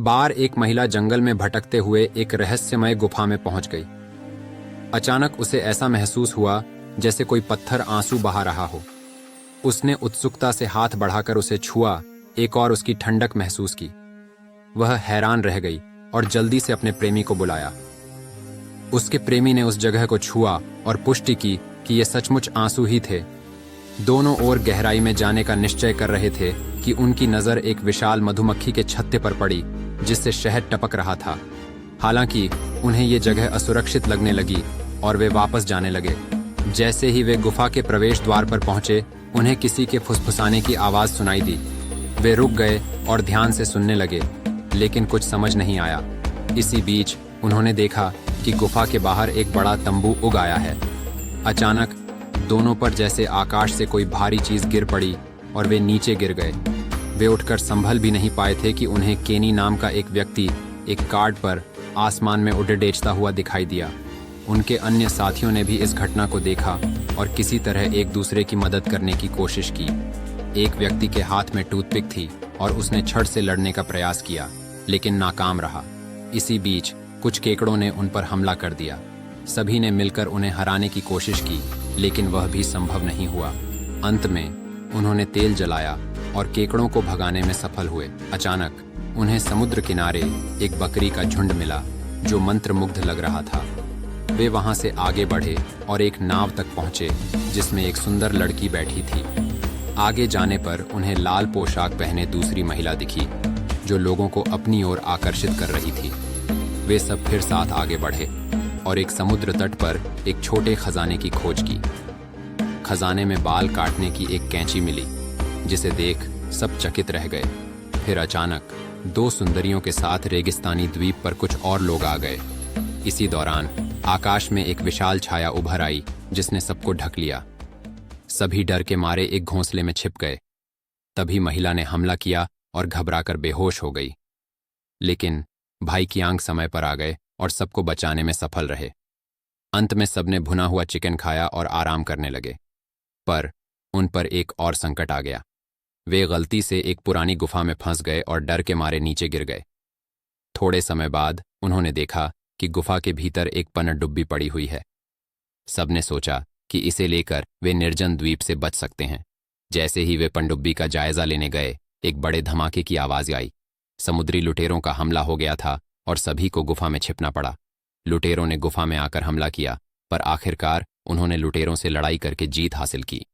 बार एक महिला जंगल में भटकते हुए एक रहस्यमय गुफा में पहुंच गई। अचानक उसे ऐसा महसूस हुआ जैसे कोई पत्थर आंसू बहा रहा हो। उसने उत्सुकता से हाथ बढ़ाकर उसे छुआ, एक और उसकी ठंडक महसूस की। वह हैरान रह गई और जल्दी से अपने प्रेमी को बुलाया। उसके प्रेमी ने उस जगह को छुआ और पुष्टि की कि ये सचमुच आंसू ही थे। दोनों ओर गहराई में जाने का निश्चय कर रहे थे कि उनकी नजर एक विशाल मधुमक्खी के छत्ते पर पड़ी जिससे शहद टपक रहा था। हालांकि उन्हें ये जगह असुरक्षित लगने लगी और वे वापस जाने लगे। जैसे ही वे गुफा के प्रवेश द्वार पर पहुंचे, उन्हें किसी के फुसफुसाने की आवाज सुनाई दी। वे रुक गए और ध्यान से सुनने लगे, लेकिन कुछ समझ नहीं आया। इसी बीच उन्होंने देखा कि गुफा के बाहर एक बड़ा तंबू उग आया है। अचानक दोनों पर जैसे आकाश से कोई भारी चीज गिर पड़ी और वे नीचे गिर गए। वे उठकर संभल भी नहीं पाए थे कि उन्हें केनी नाम का एक व्यक्ति एक कार्ड पर आसमान में उड़ेड़ता हुआ दिखाई दिया। उनके अन्य साथियों ने भी इस घटना को देखा और किसी तरह एक दूसरे की मदद करने की कोशिश की। एक व्यक्ति के हाथ में टूथपिक थी और उसने छड़ से लड़ने का प्रयास किया, लेकिन नाकाम रहा। इसी बीच कुछ केकड़ों ने उन पर हमला कर दिया। सभी ने मिलकर उन्हें हराने की कोशिश की, लेकिन वह भी संभव नहीं हुआ। अंत में उन्होंने तेल जलाया और केकड़ों को भगाने में सफल हुए। अचानक उन्हें समुद्र किनारे एक बकरी का झुंड मिला जो मंत्रमुग्ध लग रहा था। वे वहां से आगे बढ़े और एक नाव तक पहुंचे जिसमें एक सुंदर लड़की बैठी थी। आगे जाने पर उन्हें लाल पोशाक पहने दूसरी महिला दिखी जो लोगों को अपनी ओर आकर्षित कर रही थी। वे सब फिर साथ आगे बढ़े और एक समुद्र तट पर एक छोटे खजाने की खोज की। खजाने में बाल काटने की एक कैंची मिली जिसे देख सब चकित रह गए। फिर अचानक दो सुंदरियों के साथ रेगिस्तानी द्वीप पर कुछ और लोग आ गए। इसी दौरान आकाश में एक विशाल छाया उभर आई जिसने सबको ढक लिया। सभी डर के मारे एक घोंसले में छिप गए। तभी महिला ने हमला किया और घबराकर बेहोश हो गई। लेकिन भाई कियांग समय पर आ गए और सबको बचाने में सफल रहे। अंत में सबने भुना हुआ चिकन खाया और आराम करने लगे। पर उन पर एक और संकट आ गया। वे गलती से एक पुरानी गुफा में फंस गए और डर के मारे नीचे गिर गए। थोड़े समय बाद उन्होंने देखा कि गुफा के भीतर एक पनडुब्बी पड़ी हुई है। सबने सोचा कि इसे लेकर वे निर्जन द्वीप से बच सकते हैं। जैसे ही वे पनडुब्बी का जायजा लेने गए, एक बड़े धमाके की आवाज आई। समुद्री लुटेरों का हमला हो गया था और सभी को गुफा में छिपना पड़ा। लुटेरों ने गुफा में आकर हमला किया, पर आखिरकार उन्होंने लुटेरों से लड़ाई करके जीत हासिल की।